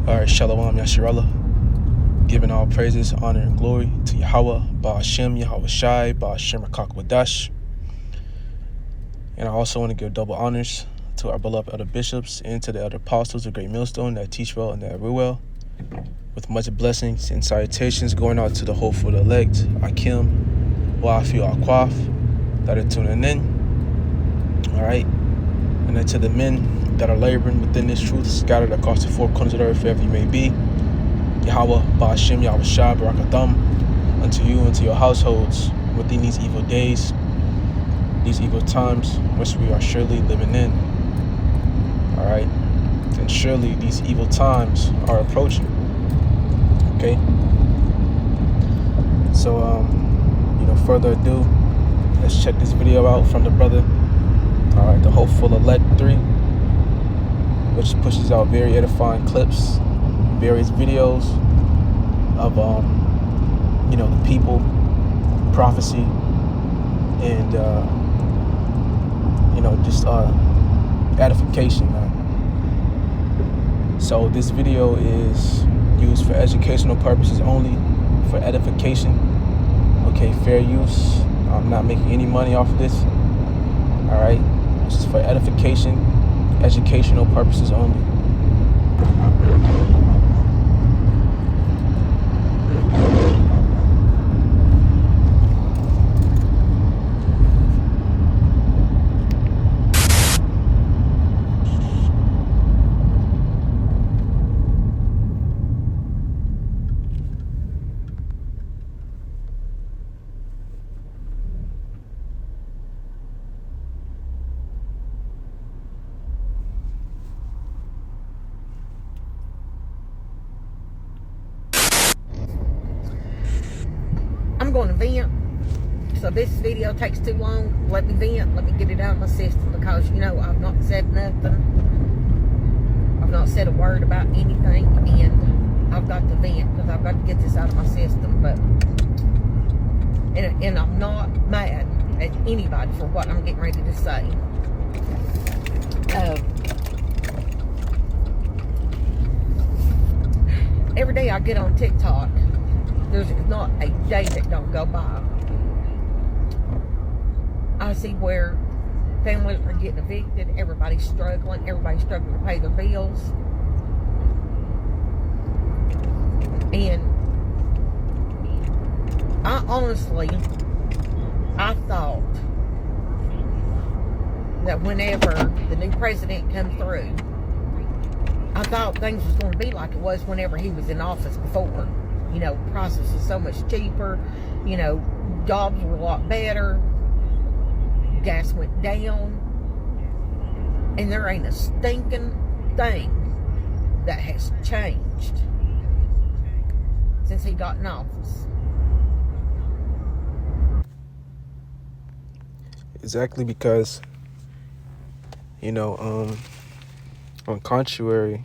All right, Shalom Yashirallah. Giving all praises, honor, and glory to Yahweh, Ba'ashem, Yahweh Shai, Ba'ashem Rakak Wadash. And I also want to give double honors to our beloved elder bishops and to the elder apostles of Great Millstone that teach well and that rule well. With much blessings and salutations going out to the hopeful elect, Akim, Wafi, Akwaf, that are tuning in. All right. And then to the men that are laboring within this truth, scattered across the four corners of the earth, wherever you may be. Yahweh, Ba'ashem, Yahweh Shai, Barakatham, unto you and to your households within these evil days, these evil times, which we are surely living in. All right? And surely these evil times are approaching. Okay? So, further ado, let's check this video out from the brother, all right, the Hopeful Elect 3, which pushes out very edifying clips, various videos of, the people, prophecy, and, just edification, man. So this video is used for educational purposes only, for edification. Okay, fair use. I'm not making any money off of this. All right, this is for edification, educational purposes only. I'm going to vent, so this video takes too long. Let me vent, let me get it out of my system, because I've not said nothing. I've not said a word about anything, and I've got to vent because I've got to get this out of my system. But and I'm not mad at anybody for what I'm getting ready to say. Every day I get on TikTok, there's not a day that don't go by. I see where families are getting evicted, everybody's struggling to pay their bills. And I thought that whenever the new president comes through, I thought things was going to be like it was whenever he was in office before. Prices was so much cheaper, jobs were a lot better, gas went down, and there ain't a stinking thing that has changed since he got in office. Exactly, because, on contrary,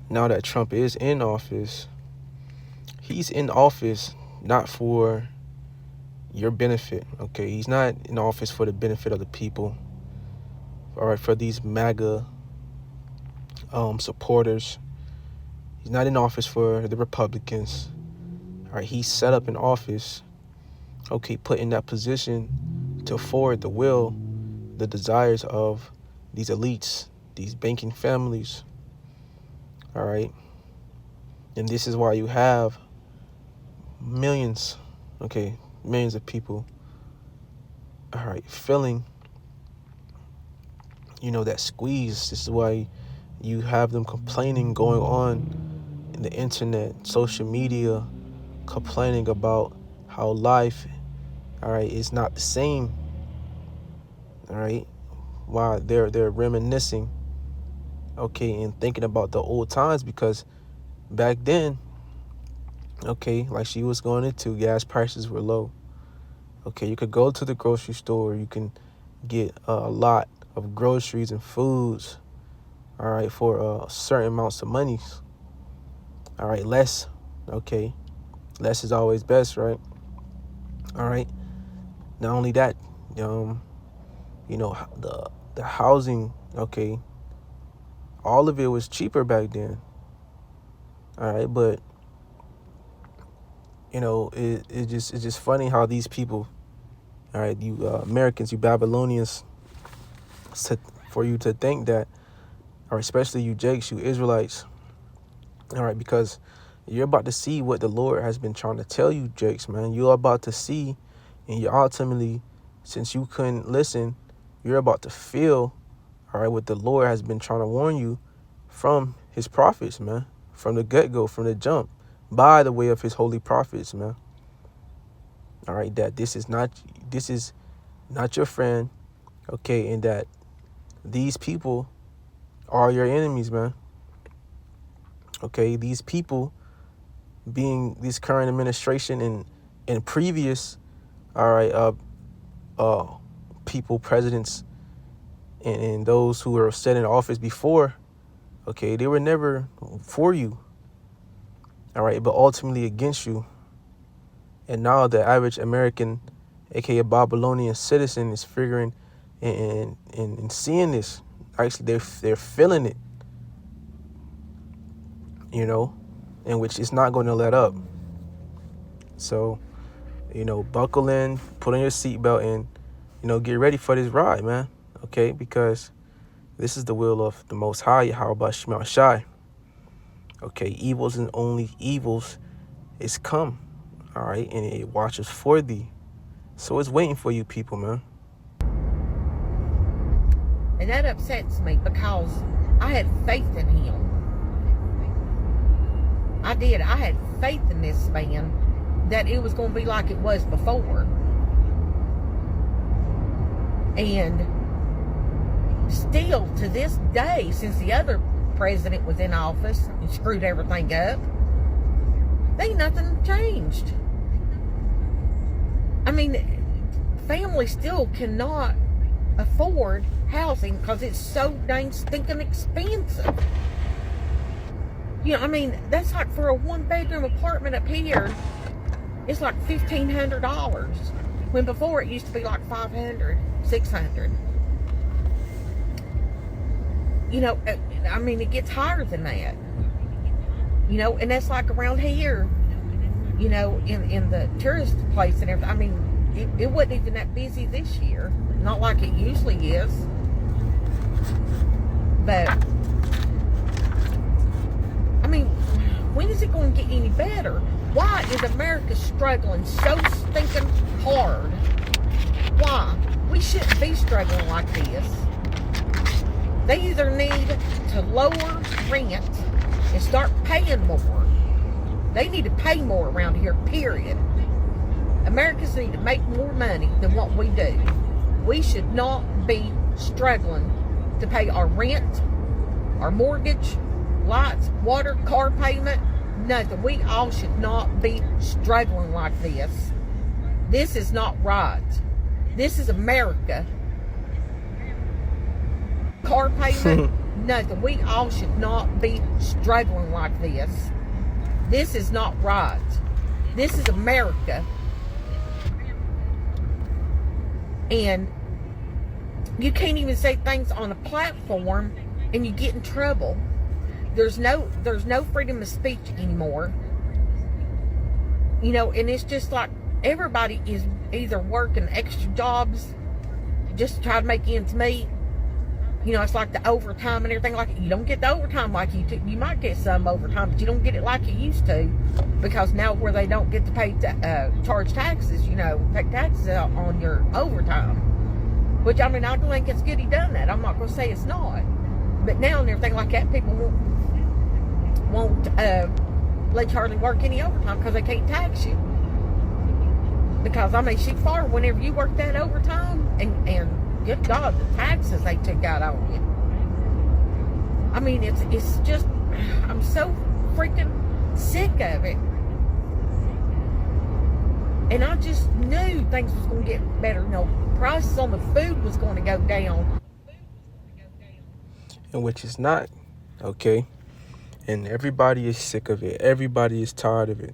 now that Trump is in office, he's in office not for your benefit, okay? He's not in office for the benefit of the people, all right, for these MAGA supporters. He's not in office for the Republicans, all right? He's set up in office, okay, put in that position to forward the will, the desires of these elites, these banking families, all right? And this is why you have millions of people, all right, feeling, that squeeze. This is why you have them complaining, going on in the internet, social media, complaining about how life, all right, is not the same, all right, while they're reminiscing, okay, and thinking about the old times, because back then, okay, like she was going into, gas prices were low. Okay, you could go to the grocery store, you can get a lot of groceries and foods, all right, for certain amounts of money. All right, less, okay, less is always best, right? All right, not only that, the housing, okay, all of it was cheaper back then. All right, but it's just funny how these people, all right, you Americans, you Babylonians, for you to think that, or especially you Jakes, you Israelites, all right, because you're about to see what the Lord has been trying to tell you, Jakes, man. You're about to see, and you're ultimately, since you couldn't listen, you're about to feel, all right, what the Lord has been trying to warn you from his prophets, man, from the get-go, from the jump, by the way of his holy prophets, man. All right, that this is not your friend, okay, and that these people are your enemies, man. Okay, these people being this current administration and previous, all right, people, presidents, and those who were set in office before, okay, they were never for you, all right, but ultimately against you. And now the average American, aka Babylonian citizen, is figuring and seeing this. Actually, they're feeling it, in which it's not going to let up. So, buckle in, put on your seatbelt, and get ready for this ride, man. Okay, because this is the will of the Most High, Yahweh Shema Shai. Okay, evils and only evils is come, all right, and it watches for thee. So it's waiting for you people, man. And that upsets me because I had faith in him. I did. I had faith in this man that it was going to be like it was before. And still to this day, since the other president was in office and screwed everything up, ain't nothing changed. I mean, families still cannot afford housing because it's so dang stinking expensive. I mean, that's like for a 1-bedroom apartment up here, it's like $1,500. When before it used to be like $500, $600. I mean, it gets higher than that. And that's like around here, in the tourist place and everything. I mean, it wasn't even that busy this year. Not like it usually is. But, I mean, when is it going to get any better? Why is America struggling so stinking hard? Why? We shouldn't be struggling like this. They either need to lower rent and start paying more. They need to pay more around here, period. Americans need to make more money than what we do. We should not be struggling to pay our rent, our mortgage, lights, water, car payment, nothing. We all should not be struggling like this. This is not right. This is America. Car payment, nothing. We all should not be struggling like this. This is not right. This is America. And you can't even say things on a platform and you get in trouble. There's no freedom of speech anymore. And it's just like everybody is either working extra jobs just to try to make ends meet. It's like the overtime and everything like it. You don't get the overtime like you do. You might get some overtime, but you don't get it like you used to, because now where they don't get to pay charge taxes, pay taxes out on your overtime. Which, I mean, I don't think it's good he done that. I'm not going to say it's not. But now and everything like that, people won't let you hardly work any overtime because they can't tax you. Because, I mean, she's far whenever you work that overtime and good God, the taxes they took out on you. I mean, it's just, I'm so freaking sick of it. And I just knew things was going to get better. Prices on the food was going to go down. And which is not, okay? And everybody is sick of it. Everybody is tired of it.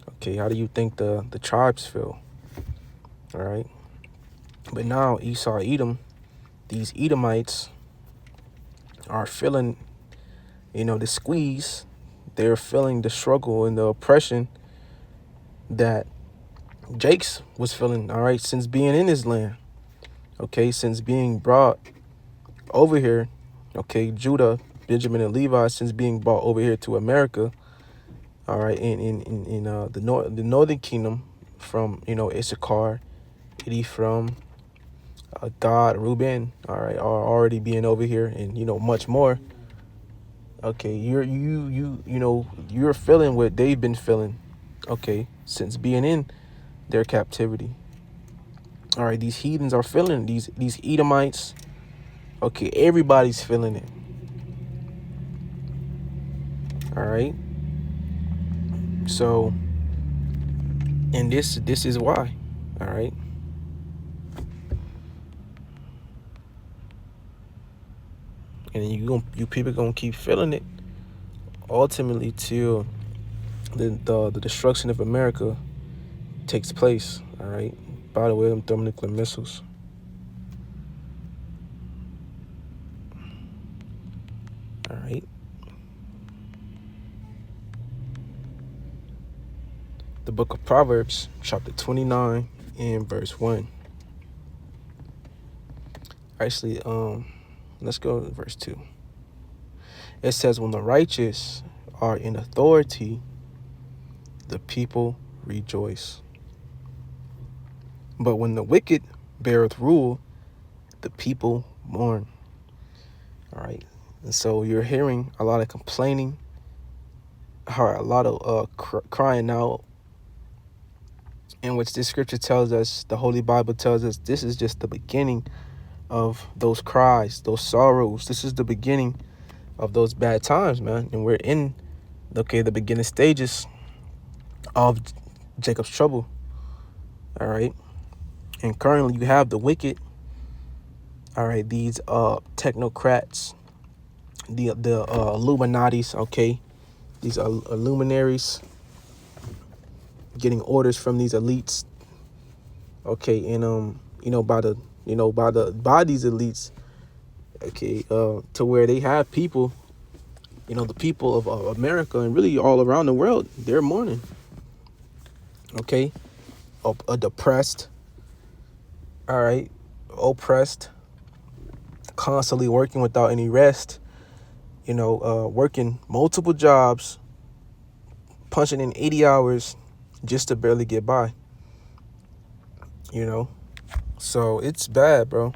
Okay, how do you think the tribes feel? All right? But now Esau, Edom, these Edomites are feeling, the squeeze they're feeling the struggle and the oppression that Jake's was feeling, all right, since being in his land, okay, since being brought over here, okay, Judah, Benjamin, and Levi, since being brought over here to America, all right, in the northern kingdom from, Issachar, Ephraim, Gad, Reuben, all right, are already being over here, and much more. Okay, you're feeling what they've been feeling, okay, since being in their captivity. All right, these heathens are feeling it. These Edomites. Okay, everybody's feeling it. All right. So, and this is why. All right. And you people gonna keep feeling it ultimately till the destruction of America takes place. All right. By the way, them thermonuclear missiles. All right. The book of Proverbs, chapter 29 and verse 1. Actually, let's go to verse 2. It says, when the righteous are in authority, the people rejoice. But when the wicked beareth rule, the people mourn. All right. And so you're hearing a lot of complaining, a lot of crying out, in which this scripture tells us, the Holy Bible tells us, this is just the beginning of those cries, those sorrows. This is the beginning of those bad times, man. And we're in, the beginning stages of Jacob's trouble. All right. And currently you have the wicked, all right, these technocrats, the Illuminatis, okay, these luminaries getting orders from these elites, okay, and by these elites, okay, to where they have people, the people of America and really all around the world, they're mourning, okay, depressed, all right, oppressed, constantly working without any rest, working multiple jobs, punching in 80 hours just to barely get by, so it's bad, bro.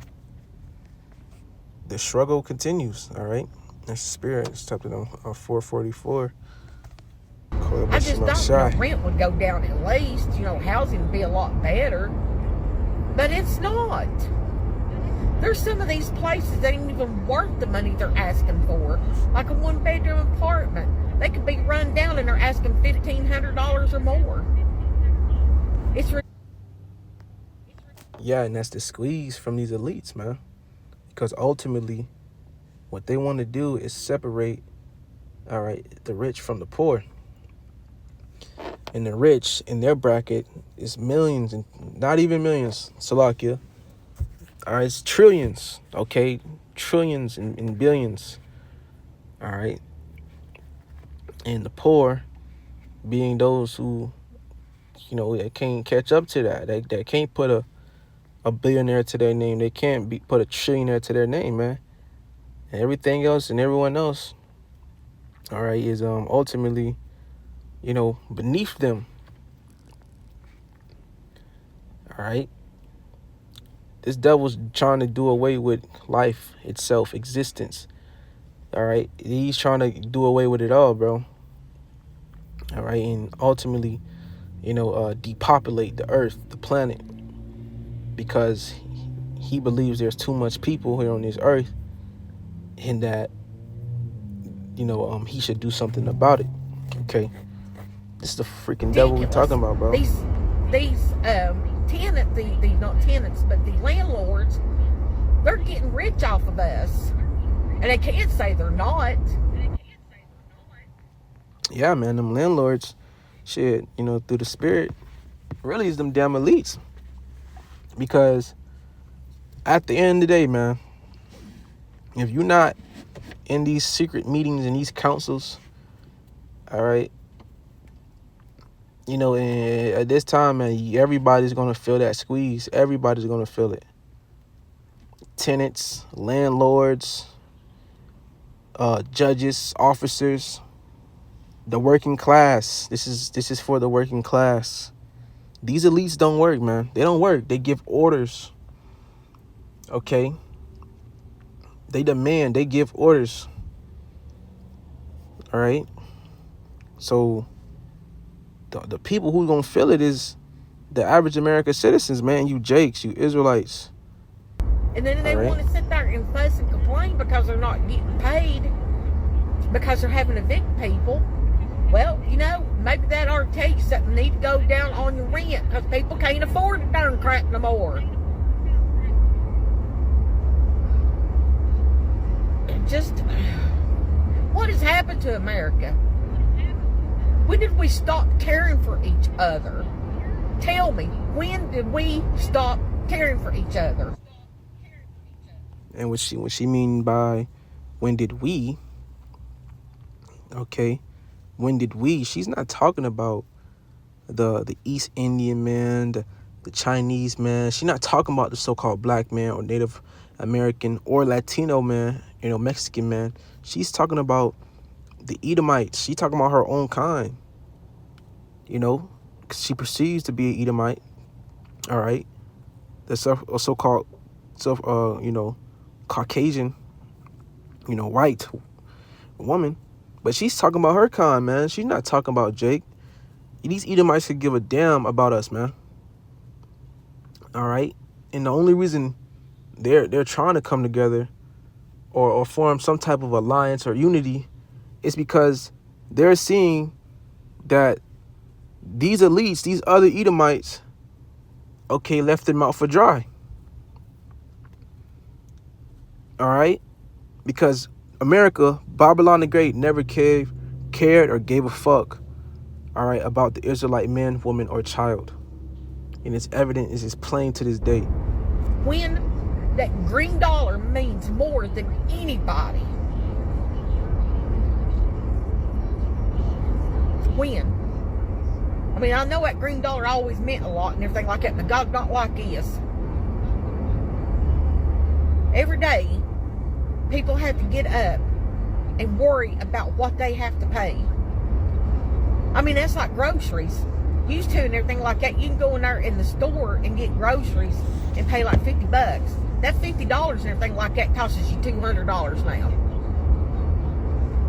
The struggle continues, all right. That's the spirit. It's tapped on 444. I just thought rent would go down at least, housing would be a lot better, but it's not. There's some of these places that ain't even worth the money they're asking for. Like a one-bedroom apartment. They could be run down and they're asking $1,500 or more. Yeah, and that's the squeeze from these elites, man. Because ultimately, what they want to do is separate, all right, the rich from the poor. And the rich in their bracket is millions, and not even millions, Salakia. All right, it's trillions, okay? Trillions and billions, all right? And the poor being those who, they can't catch up to that. They can't put a billionaire to their name. They can't put a trillionaire to their name, man. And everything else and everyone else, all right, is ultimately, beneath them. All right? This devil's trying to do away with life itself, existence. All right? He's trying to do away with it all, bro. All right? And ultimately, depopulate the earth, the planet. Because he believes there's too much people here on this earth, and that, he should do something about it. Okay? This is the freaking devil we're talking about, bro. These not tenants, but the landlords, they're getting rich off of us. And they can't say they're not. Yeah, man, them landlords, shit, through the spirit, really is them damn elites. Because at the end of the day, man, if you're not in these secret meetings and these councils, All right. You know, and at this time, man, everybody's going to feel that squeeze. Everybody's going to feel it. Tenants, landlords, judges, officers, the working class. This is for the working class. These elites don't work, man. They don't work. They give orders. Okay? They demand. They give orders. All right? So the people who's going to feel it is the average American citizens, man. You Jakes, you Israelites. And then they want to sit there and fuss and complain because they're not getting paid, because they're having to evict people. Well, you know, maybe that ought to tell you something. You need to go down on your rent because people can't afford the darn crap no more. Just, what has happened to America? When did we stop caring for each other? Tell me, when did we stop caring for each other? And what she mean by when did we? Okay, when did we? She's not talking about the East Indian man, the Chinese man. She's not talking about the so-called black man or Native American or Latino man, you know, Mexican man. She's talking about the Edomites. She's talking about her own kind. You know, 'cause she perceives to be an Edomite. All right, the so-called you know, Caucasian, you know, white woman. But she's talking about her kind, man. She's not talking about Jake. These Edomites could give a damn about us, man. All right? And the only reason they're trying to come together or form some type of alliance or unity is because they're seeing that these elites, these other Edomites, okay, left their mouth for dry. All right? Because America, Babylon the Great, never cared or gave a fuck, all right, about the Israelite man, woman, or child. And it's evident, it's plain to this day. When that green dollar means more than anybody. When? I mean, I know that green dollar always meant a lot and everything like that, but God's not like this. Every day, people have to get up and worry about what they have to pay. I mean, that's like groceries. Used to and everything like that, you can go in there in the store and get groceries and pay like $50. That $50 and everything like that costs you $200 now.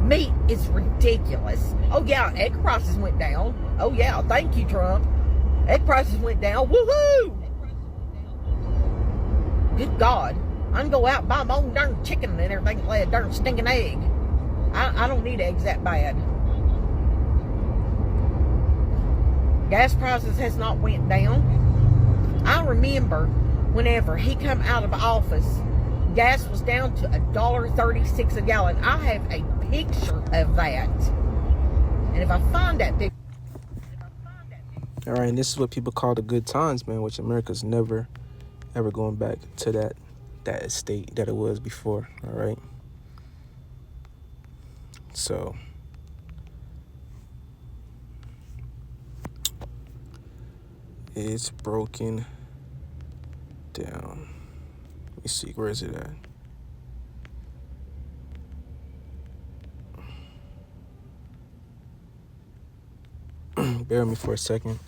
Meat is ridiculous. Oh yeah, egg prices went down. Oh yeah, thank you, Trump. Egg prices went down. Woohoo! Good God. I can go out and buy my own darn chicken and everything, lay a darn stinking egg. I don't need eggs that bad. Gas prices has not went down. I remember whenever he come out of office, gas was down to $1.36 a gallon. I have a picture of that. And if I find that picture. All right, and this is what people call the good times, man, which America's never, ever going back to that state that it was before, all right? So, it's broken down. Let me see, where is it at? Bear with me for a second.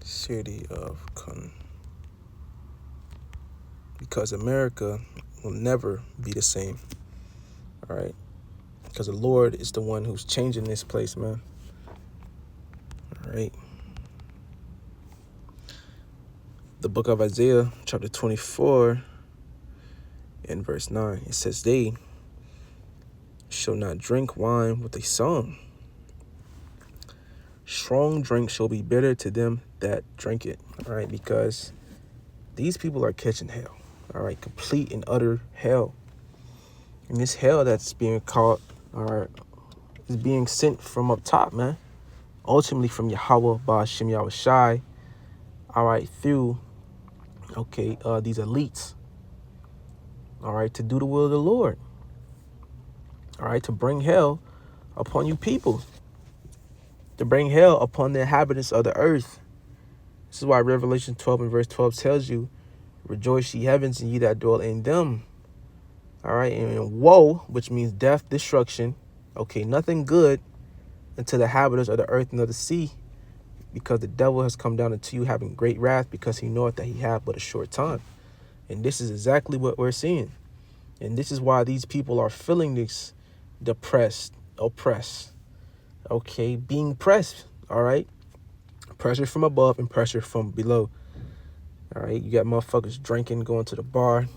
City of because America will never be the same. All right, because the Lord is the one who's changing this place, man. All right. The book of Isaiah, chapter 24, and verse 9, it says, "They shall not drink wine with a song. Strong drink shall be bitter to them that drink it." All right, because these people are catching hell. All right, complete and utter hell. And this hell that's being caught, all right, is being sent from up top, man. Ultimately from Yahweh, Ba'ashem Yahushai, all right, through Okay, these elites, all right, to do the will of the Lord, all right, to bring hell upon you people, to bring hell upon the inhabitants of the earth. This is why Revelation 12 and verse 12 tells you, rejoice ye heavens and ye that dwell in them. All right, and woe, which means death, destruction. Okay, nothing good unto the inhabitants of the earth and of the sea, because the devil has come down unto you having great wrath, because he knoweth that he hath but a short time. And this is exactly what we're seeing. And this is why these people are feeling this depressed, oppressed, okay, being pressed, all right? Pressure from above and pressure from below, all right? You got motherfuckers drinking, going to the bar,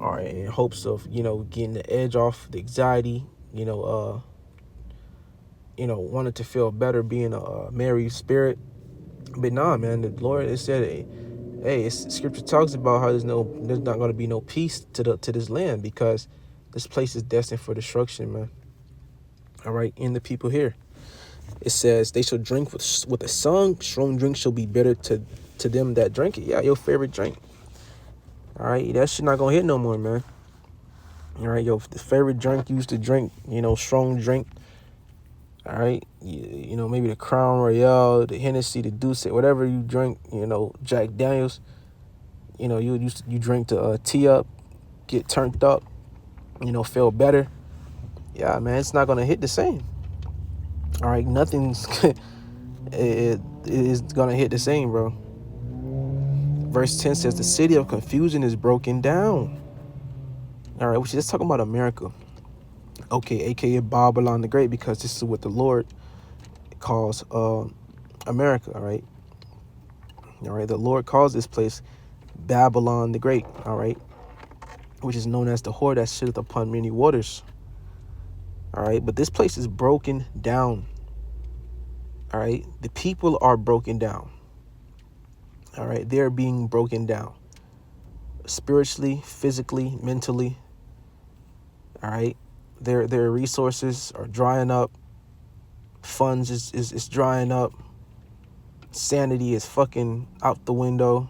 all right, in hopes of, getting the edge off the anxiety, wanting to feel better, being a merry spirit. But nah, man, the Lord, it said, hey, scripture talks about how there's not going to be no peace to this land, because this place is destined for destruction, man. All right, and the people here, it says they shall drink with a song. Strong drink shall be bitter to them that drink it. Yeah, your favorite drink. All right, that shit not gonna hit no more, man. All right, the favorite drink you used to drink, strong drink. All right, maybe the Crown Royale, the Hennessy, the Douce, whatever you drink, Jack Daniels. You drink to tee up, get turned up, feel better. Yeah, man, it's not gonna hit the same. All right, nothing's it is gonna hit the same, bro. Verse 10 says the city of confusion is broken down. All right, which is talking about America. Okay, aka Babylon the Great, because this is what the Lord calls America. All right, the Lord calls this place Babylon the Great. All right, which is known as the whore that sitteth upon many waters. All right, but this place is broken down. All right, the people are broken down. All right, they're being broken down spiritually, physically, mentally. All right, their resources are drying up. Funds is drying up. Sanity is fucking out the window.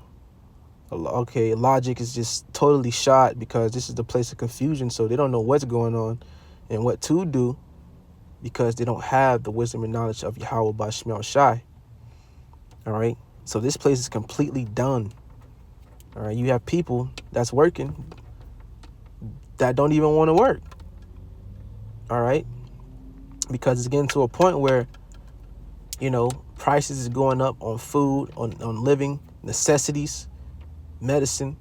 Okay, logic is just totally shot, because this is the place of confusion, so they don't know what's going on and what to do, because they don't have the wisdom and knowledge of Yahweh Ba'Shem Yahushai. All right, so this place is completely done. All right, you have people that's working that don't even want to work. All right, because it's getting to a point where, prices is going up on food, on living necessities, medicine,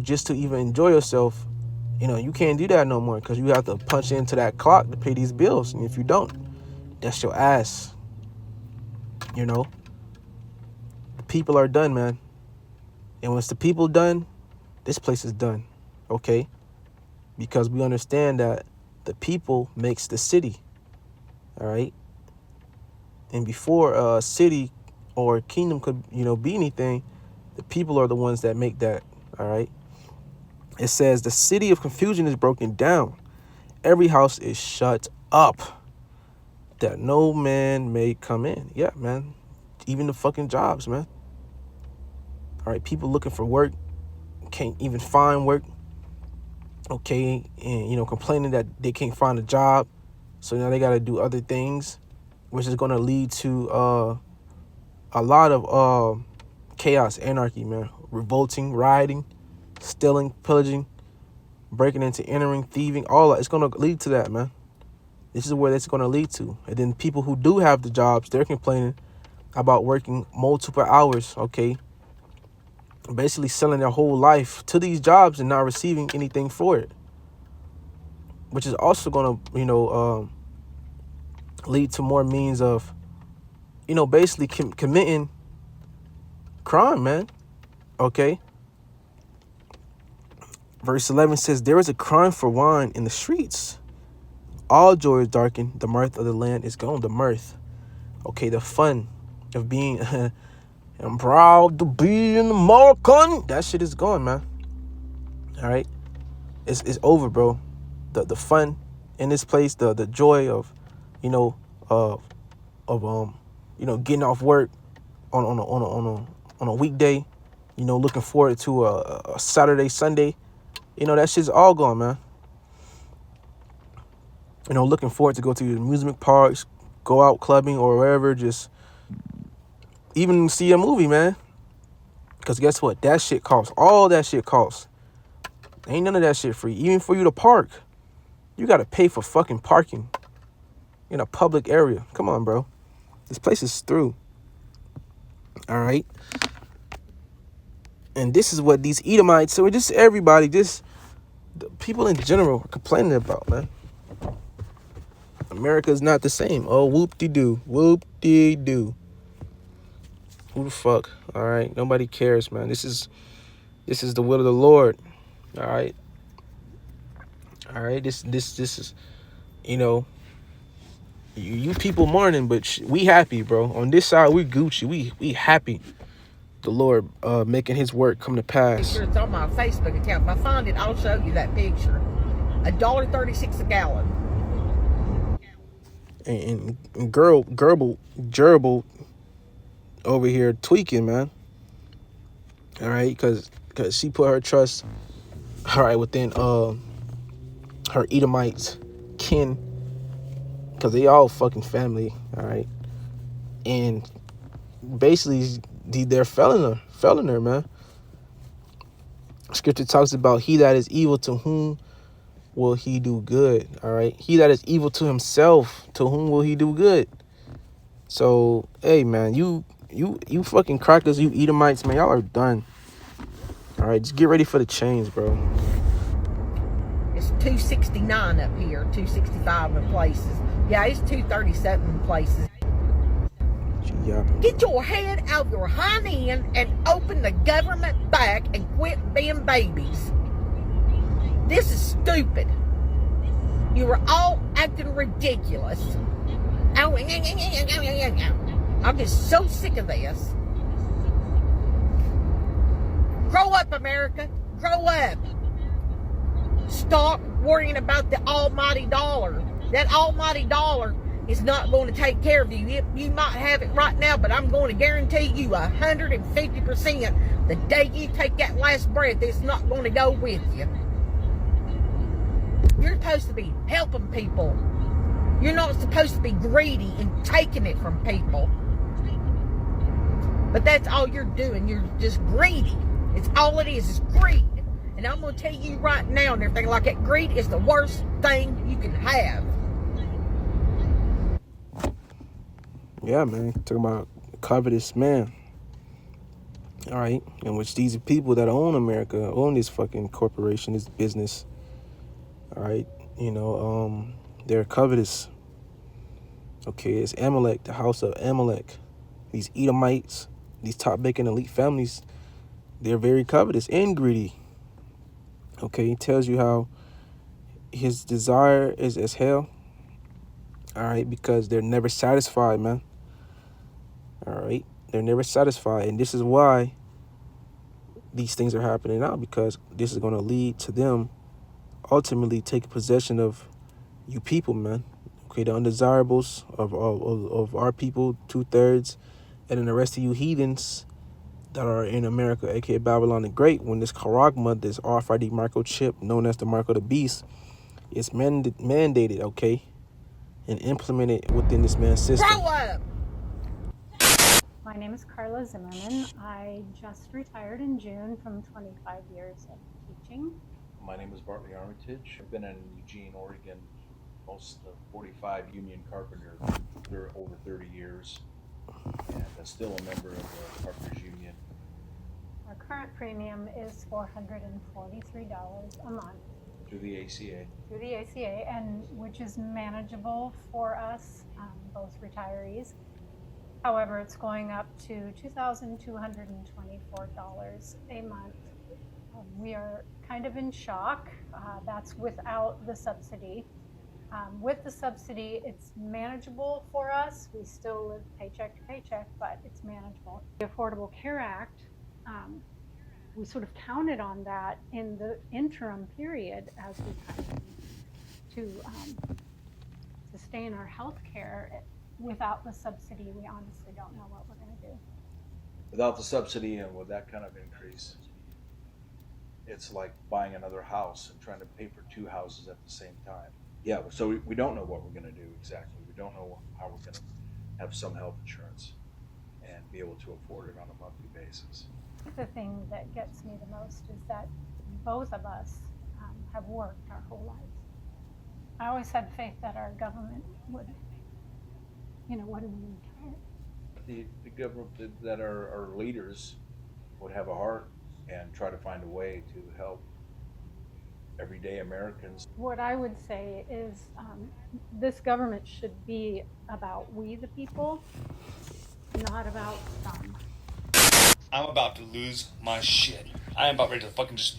just to even enjoy yourself. You can't do that no more, because you have to punch into that clock to pay these bills. And if you don't, that's your ass. The people are done, man. And once the people done, this place is done. Okay? Because we understand that the people makes the city. All right? And before a city or kingdom could, be anything, the people are the ones that make that. All right? It says the city of confusion is broken down. Every house is shut up, that no man may come in. Yeah, man. Even the fucking jobs, man. All right, people looking for work can't even find work. Okay, and complaining that they can't find a job, so now they got to do other things, which is going to lead to a lot of chaos, anarchy, man. Revolting, rioting, stealing, pillaging, breaking into, entering, thieving, all that. It's going to lead to that, man. This is where it's going to lead to. And then people who do have the jobs, they're complaining about working multiple hours, okay? Basically selling their whole life to these jobs and not receiving anything for it. Which is also going to, lead to more means of, basically committing crime, man. Okay? Verse 11 says, there is a crime for wine in the streets. All joy is darkened. The mirth of the land is gone. The mirth. Okay, the fun of being... I'm proud to be an American. That shit is gone, man. All right? It's over, bro. The fun in this place, the joy of, getting off work on a weekday, looking forward to a Saturday, Sunday. That shit's all gone, man. Looking forward to go to the amusement parks, go out clubbing or wherever, just even see a movie, man. Because guess what? That shit costs. All that shit costs. Ain't none of that shit free. Even for you to park, you got to pay for fucking parking in a public area. Come on, bro. This place is through. All right. And this is what these Edomites, or just everybody, just the people in general are complaining about, man. America's not the same. Oh, whoop-de-doo. Whoop-de-doo. Who the fuck? All right. Nobody cares, man. This is the will of the Lord. All right. All right. This is, you people mourning, but we happy, bro. On this side, we Gucci. We happy. The Lord making his work come to pass. It's on my Facebook account. If I find it, I'll show you that picture. $1.36 a gallon. And Gerbil over here tweaking, man. All right, because she put her trust, all right, within her Edomites kin, because they all fucking family, all right, and basically they're felling her, man. Scripture talks about he that is evil, to whom will he do good? All right, he that is evil to himself, to whom will he do good? So hey, man, you fucking crackers, you Edomites, man, y'all are done. All right, just get ready for the change, bro. It's 269 up here, 265 in places. Yeah, it's 237 in places. Get your head out of your hind end and open the government back and quit being babies. This is stupid. You are all acting ridiculous. I'm just so sick of this. Grow up, America. Grow up. Stop worrying about the almighty dollar. That almighty dollar is not going to take care of you. You might have it right now, but I'm going to guarantee you 150% the day you take that last breath, it's not going to go with you. You're supposed to be helping people. You're not supposed to be greedy and taking it from people. But that's all you're doing. You're just greedy. It's all it is greed. And I'm going to tell you right now and everything like that, greed is the worst thing you can have. Yeah, man. Talking about covetous man. All right. In which these are people that own America, own this fucking corporation, this business. All right. They're covetous. Okay, it's Amalek, the house of Amalek. These Edomites, these top-making elite families, they're very covetous and greedy. Okay, it tells you how his desire is as hell. All right, because they're never satisfied, man. All right, they're never satisfied. And this is why these things are happening now, because this is going to lead to them ultimately taking possession of you people, man. Okay, the undesirables of our people, 2/3, and then the rest of you heathens that are in America, aka Babylon the Great, when this charagma, this RFID microchip known as the mark of the beast, is mandated, okay, and implemented within this man's system. Grow up! My name is Carla Zimmerman. I just retired in June from 25 years of teaching. My name is Bartley Armitage. I've been in Eugene, Oregon, most of 45 union carpenter for over 30 years, and I'm still a member of the Carpenters Union. Our current premium is $443 a month Through the ACA. through the ACA, and which is manageable for us, both retirees. However, it's going up to $2,224 a month. We are kind of in shock. That's without the subsidy. With the subsidy, it's manageable for us. We still live paycheck to paycheck, but it's manageable. The Affordable Care Act, we sort of counted on that in the interim period as we kind of to sustain our health care. Without the subsidy, we honestly don't know what we're going to do. Without the subsidy and with that kind of increase, it's like buying another house and trying to pay for two houses at the same time. Yeah, so we don't know what we're going to do exactly. We don't know how we're going to have some health insurance and be able to afford it on a monthly basis. The thing that gets me the most is that both of us have worked our whole lives. I always had faith that our government would, when we retire. The government, that our leaders would have a heart and try to find a way to help everyday Americans. What I would say is this government should be about we the people, not about some. I'm about to lose my shit. I am about ready to fucking just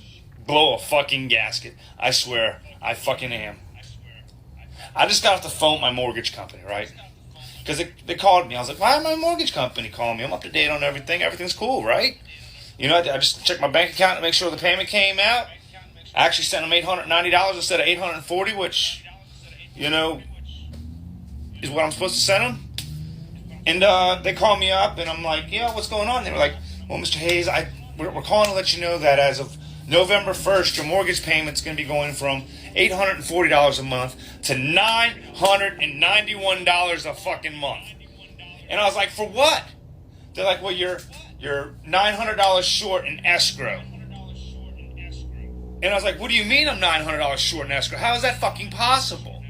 blow a fucking gasket. I swear, I fucking am. I just got off the phone with my mortgage company, right? Because they called me. I was like, why did my mortgage company call me? I'm up to date on everything. Everything's cool, right? I just checked my bank account to make sure the payment came out. I actually sent them $890 instead of $840, which, is what I'm supposed to send them. And they called me up, and I'm like, what's going on? They were like, well, Mr. Hayes, we're calling to let you know that as of November 1st, your mortgage payment's going to be going from $840 a month to $991 a fucking month. And I was like, for what? They're like, well, you're $900 short in escrow. And I was like, what do you mean I'm $900 short in escrow? How is that fucking possible?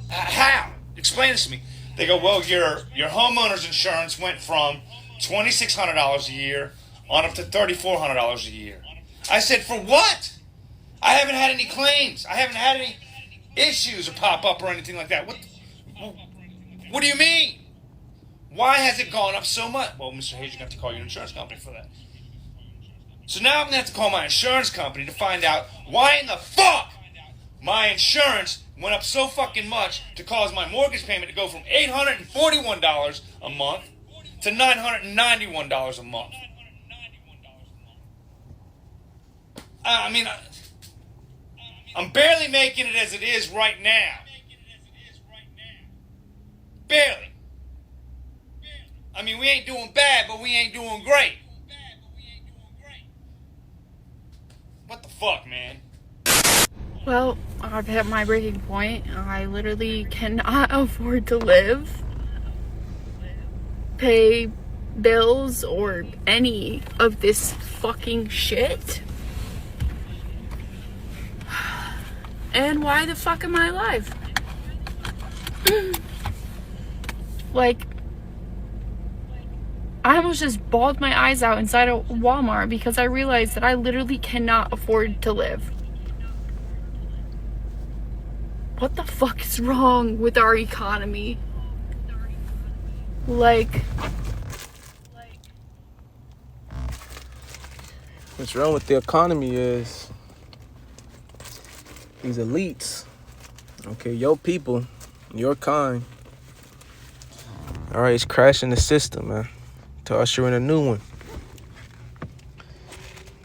How? Explain this to me. They go, well, your homeowner's insurance went from $2,600 a year on up to $3,400 a year. I said, for what? I haven't had any claims. I haven't had any issues or pop up or anything like that. What do you mean? Why has it gone up so much? Well, Mr. Hayes, you're going to have to call your insurance company for that. So now I'm going to have to call my insurance company to find out why in the fuck my insurance went up so fucking much to cause my mortgage payment to go from $841 a month to $991 a month. I'm barely making it as it is right now. Barely. We ain't doing bad, but we ain't doing great. What the fuck, man? Well, I've hit my breaking point. I literally cannot afford to live, pay bills, or any of this fucking shit. And why the fuck am I alive? I almost just bawled my eyes out inside a Walmart because I realized that I literally cannot afford to live. What the fuck is wrong with our economy? What's wrong with the economy is these elites, okay, your people, your kind, all right, it's crashing the system, man, to usher in a new one.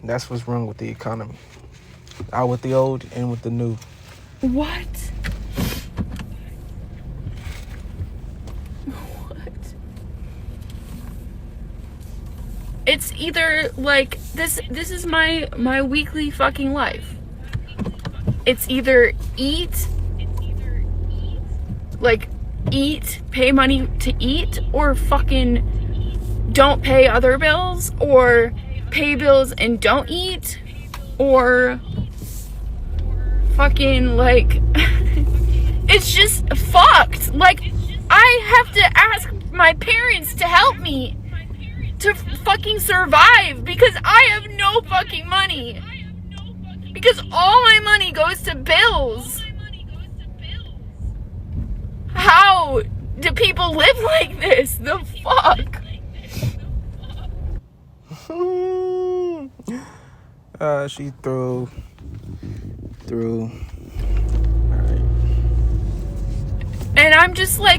That's what's wrong with the economy. Out with the old, in with the new. What? It's either this is my weekly fucking life. It's either eat, pay money to eat, or fucking don't pay other bills, or pay bills and don't eat, or fucking it's just fucked. I have to ask my parents to help me to fucking survive because I have no fucking money. Because all my money goes to bills. How do people live like this? The fuck? She through. Alright. And I'm just I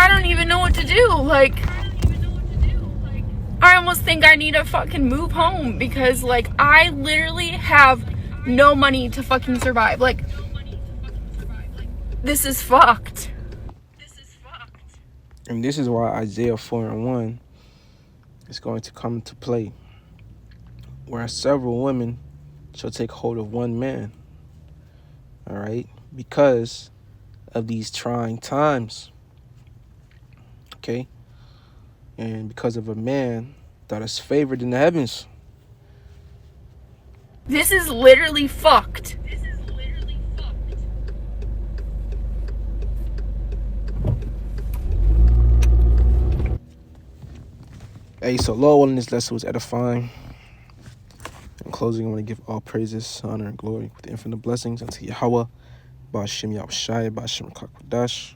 don't even know what to do. I almost think I need to fucking move home because I literally have no money to fucking survive. This is fucked. And this is why Isaiah 4:1 is going to come into play, where several women shall take hold of one man, all right, because of these trying times, okay, and because of a man that is favored in the heavens. This is literally fucked. Hey, so Lord willing, this lesson was edifying. In closing, I want to give all praises, honor, and glory with infinite blessings unto Yahweh, Ba'ashem Yahushai, Ba'ashem Kakwadash.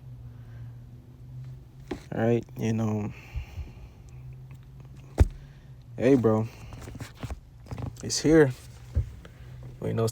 All right, and hey, bro, it's here. You know,